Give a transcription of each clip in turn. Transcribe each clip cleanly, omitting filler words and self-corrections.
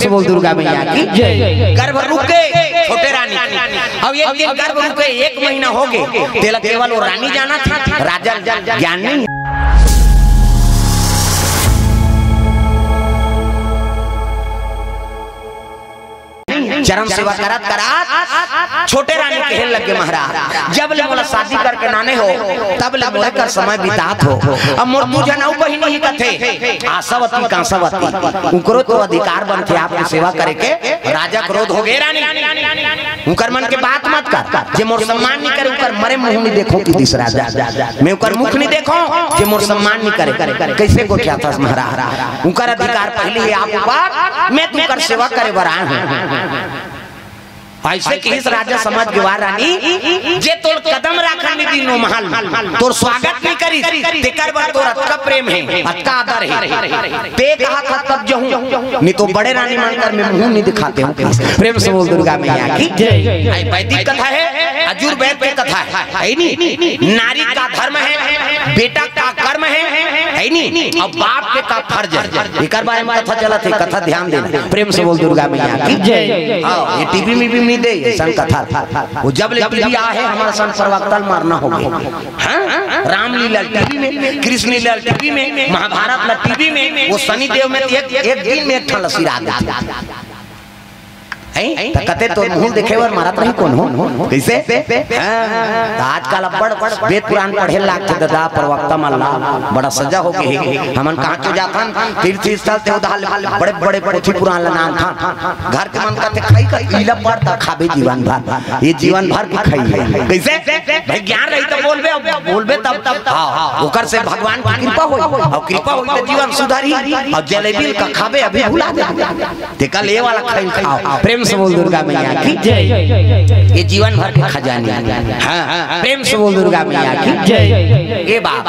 से बोल दुर्गा मैया की जय। गर्भ रुके छोटे रानी, अब एक दिन गर्भ रुके 1 महीना हो गए, तेला केवल वो रानी जाना था, राजा ज्ञान नहीं। चरम सेवा करत करत छोटे रानी कहने लगे महाराज जब ले मोला शादी करके नाने हो तब ले मोला कर समय बितात हो। अब मोर पूजा नौ बहिनी ही कथे आशावती कांसावती उकरो तो अधिकार बनथे आपकी सेवा करे के। राजा क्रोध हो गए रानी उकर मन के बात मत कर, जे मोर सम्मान नहीं करे उकर मरे मुंह नहीं देखो कि दिस राजा मैं उकर मुख नहीं देखो, जे मोर सम्मान नहीं करे कैसे को क्या था महाराज उकर अधिकार पहले ही आप ऊपर मैं तुकर सेवा करे बरा हूं। ऐसे कि इस राजा समाज गवार रानी जे तोर कदम राखन नहीं दिनो महल तोर स्वागत नहीं करी तेकर बर तोर अतका प्रेम है अतका आदर है ते कहा था तब जहूं नहीं तो बड़े रानी मानकर मैं मुंह नहीं दिखाते हूं। प्रेम से बोल दुर्गा मैया की जय। वैदिक कथा है, अजुर्वेद की कथा है नहीं, नारी का धर्म है, बेटा का कर्म है नहीं, और बाप के का फर्ज है। एकर बारे में कथा चला थे, कथा ध्यान देना। प्रेम से बोल दुर्गा मैया की जय। हां ये टीवी में भी दे सन कथा वो जब ले टीवी आ है हमारा सन सर्वक्तल मारना हो गया। हाँ? रामलीला टीवी में, कृष्ण लीला टीवी में, महाभारत टीवी में, वो शनि देव में एक दिन में एक ठन लसीरा देते कते तो मुंह देखे वर मारत रही कौन हो कैसे आजकल बड़ वेद पुराण पढ़े लागते दादा प्रवक्ता मल्ला बड़ा सजा हो गई हमन कहां के जाथन तीर्थ स्थल ते उदाहरण बड़े बड़े पोथी पुराण ला नाम था घर के मन करते खाई का इला पड़ता खाबे जीवन भर, ये जीवन भर की खाई है कैसे भाई ज्ञान रही तो बोलबे तब हां ओकर से भगवान की कृपा होई और कृपा होई तो जीवन सुधारी और जलेबी का खाबे अभी भुला दे ते कल ये वाला खाई खाओ। प्रेम से बोल दुर्गा मैया की जय। ये जीवन भर के खजाने हां प्रेम से बोल दुर्गा मैया की जय। ये बात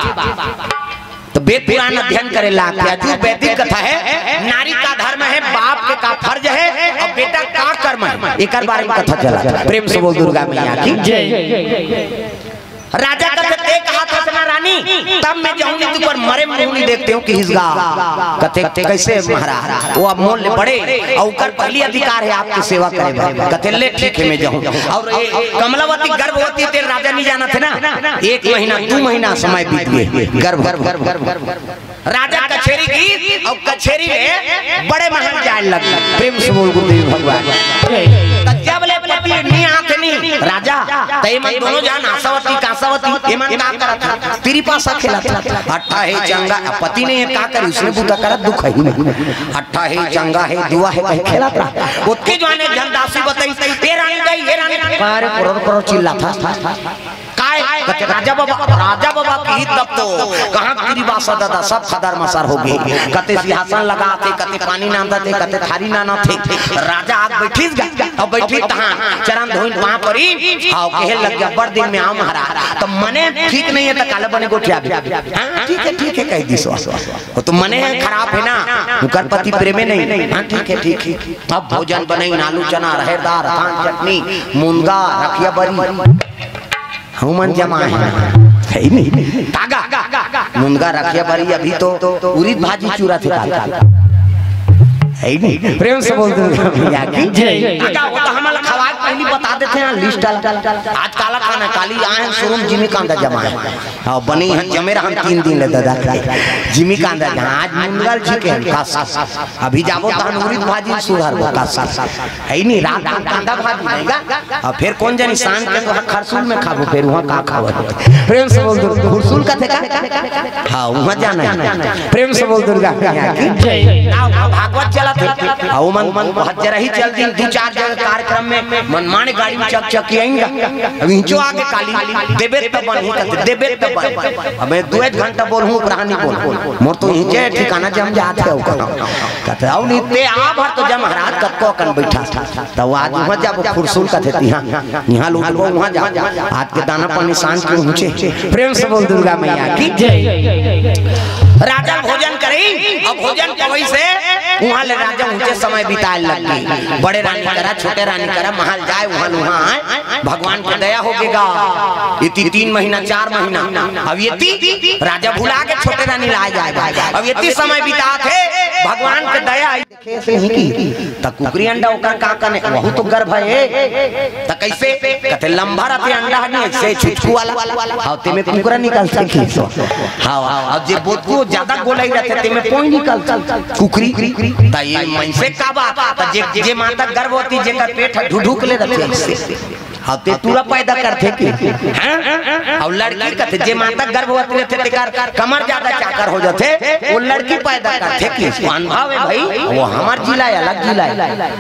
तो वेद पुराण अध्ययन करे ला जो वैदिक कथा है नारी का धर्म है, बाप के का फर्ज है और बेटा का कर्म है, एकर बारे में कथा चला। प्रेम से बोल दुर्गा मैया की जय। राजा कहते कहा था रानी तब मैं जाऊंगी तू पर मरे मुंह नहीं देखते हो कि हिजगा कहते कैसे महाराज वो अब मोल ले पड़े और कर पहली अधिकार है आपकी सेवा करे कहते ले ठीक है मैं जाऊं। और कमलावती गर्भवती तेरे राजा नहीं जाना थे ना, 1 महीना 2 महीना समय बीत गए गर्भ राजा कचेरी की और कचेरी में बड़े महल जाए लगे। प्रेम से बोल गुरुदेव भगवान जब ले पति नहीं आते नहीं राजा तय मन दोनों जान आशावती कांसावती ये मन का करत तेरी पास खेला अट्ठा है चंगा पति ने ये का करी उसने बुता करत दुख है नहीं अट्ठा है चंगा है दुआ है कहे खेला था उसके जवाने जनदासी बताई ये रानी गई ये रानी अरे करोड़ चिल्ला था राजा बाबा की तब तो कहां तेरी बासा दादा सब खदर मसार हो गई कते सिंहासन लगा थे कते पानी नांदा थे कते थारी नाना थे राजा आग बैठी गया अब बैठी तहां चरण धोइन वहां परी हां कहे लग गया बड़ दिन में आ महाराज तो मने ठीक नहीं है तो काले बने को क्या हां ठीक है कह दिस वो तो मने खराब है ना उकर पति प्रेमे नहीं। हां ठीक है अब भोजन बनाई आलू चना रहेदार धान चटनी मुनगा रखिया बरी हुमन जमा है नहीं कागा मुनगा रखिया बरी अभी तो उड़ीद भाजी चूरा थे है नहीं। प्रेम से बोल दूंगा भैया की जय। काका वो तो हमारा खवाज पहली बता देते हैं लिस्ट आज काला खाना काली आए शोरूम जिमी कांदा जमा है हां बनी है जमेरा हम 3 दिन ले दादा जिमी कांदा आज मुंगल जी के खास अभी जाबो त उड़ीद भाजी सुधार खास है नहीं रात कांदा भाजी रहेगा और फिर कौन जानी शाम के तो खरसूल में खाबो फिर वहां का खाबो। प्रेम से बोल दुर्गा खरसूल का थे का हां वहां जाना है। प्रेम से बोल दुर्गा की जय। भागवत मन जरा ही चल दिन 2-4 जगह कार्यक्रम में मनमाने गाड़ी में चक आएंगे अभी जो आगे काली देबे तब बन कहते देबे तब बन अबे 2 घंटा बोलूं प्राणी बोल मोर तो यहीं जे ठिकाना जम जाते हो कहते आओ नहीं ते आ भर तो जम महाराज कक्को कन बैठा तब आज वहां जाबो फुरसुल कहते यहां लूटबो वहां जा हाथ के दाना पानी सांझ के ऊंचे। प्रेम से बोल दुर्गा मैया की जय। राजा भोजन करे अब भोजन कवई से वहां ले राजा ऊंचे समय बिताए लगी बड़े रानी करा छोटे रानी करा महल जाए वहां भगवान की दया होगेगा। इति 3 महीना 4 महीना अब ये राजा भुला के छोटे रानी ला जाएगा अब ये समय बिता थे भगवान के दया देखे से ही की त कुकरी अंडा ओकर का कने वहु तो गर्भ है त कैसे कहते लंबा रहते अंडा नहीं ऐसे छुचकू वाला हाते में कुकरा निकल सके हां और जे बोतको ज्यादा गोलाई रहते ते में पोई निकल कुकरी त ये मन से का बात त जे माता गर्भवती जेकर पेट ढुढुक ले रहते ऐसे हाते तुरा पैदा करथे की हां और लड़की कहते जे माता गर्भवती रहते तेकर कमर ज्यादा चाकर हो जाते वो लड़की पैदा करथे की अनुभव है भाई वो हमार जिला अलग जिला है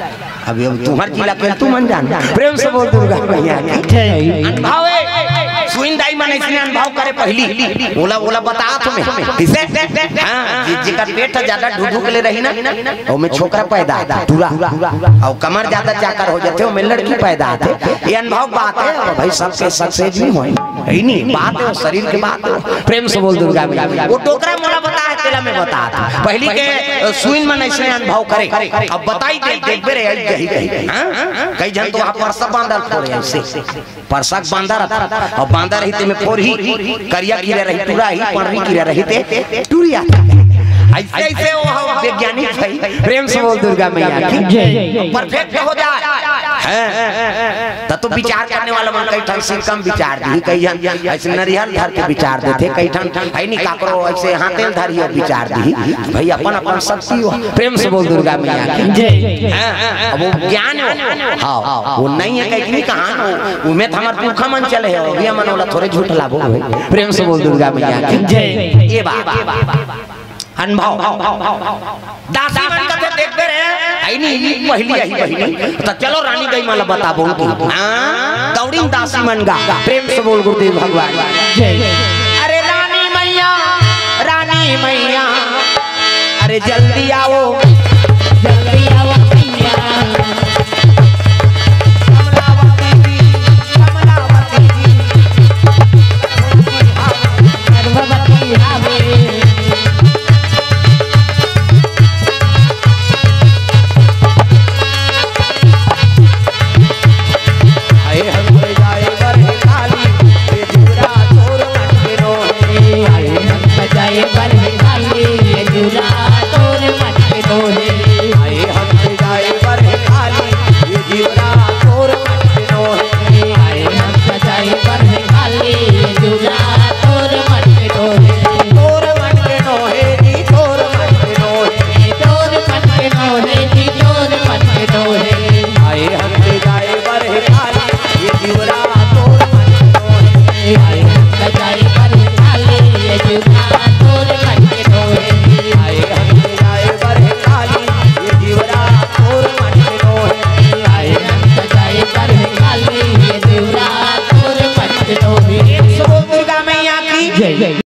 अभी अब तुम्हार जिला के तू मन जान प्रेम से बोल दुर्गा मैया की अनुभव है सुइन दाई मन इसने अनुभव करे पहली बोला बोला बता तुम्हें किसे हां जेकर पेट ज्यादा ढुढुक ले रही ना ओ में छोकरा पैदा तुरा और कमर ज्यादा चाकर हो जाते ओ में लड़की पैदा आते ये अनुभव बात है भाई सबके सक्सेस नहीं होई है नहीं बात है शरीर के बात है प्रेम से बोल दुर्गा मैया वो टोकरा मोला बता है तेरा में बता पहली के सुइन मन ऐसे अनुभव करे अब बताई देख बेरे गही हां कई जन तो आप परसक बांधल फोड़े ऐसे परसक बांधा रहता और बांधा रही ते में फोरही करिया गिरे रही तुरा ही पणरी गिरे रही ते टूरिया ऐसे ऐसे वो वैज्ञानिक है प्रेम से बोल दुर्गा मैया की जय परफेक्ट हो जाए हैं तो विचार करने वाला मन कई ठन से कम विचार दी कई जन ऐसे नरिहल धर के विचार देते कई ठन है नहीं काकरो ऐसे हाथेल धरी विचार दी भाई अपन अपन शक्ति हो प्रेम से बोल दुर्गा मैया की जय अब वो ज्ञान हां वो नहीं है कहीं कहां उमें हमर दुखा मन चले है अभी मन वाला थोड़े झूठ लाभो प्रेम से बोल दुर्गा मैया की जय ये बात अनुभव दासी मन का देखते रहे आई नहीं पहली तो चलो रानी गई माला बताबो की हां दौड़ी दासी मन गा प्रेम से बोल गुरुदेव भगवान जय अरे रानी मैया अरे जल्दी आओ मैया की जय।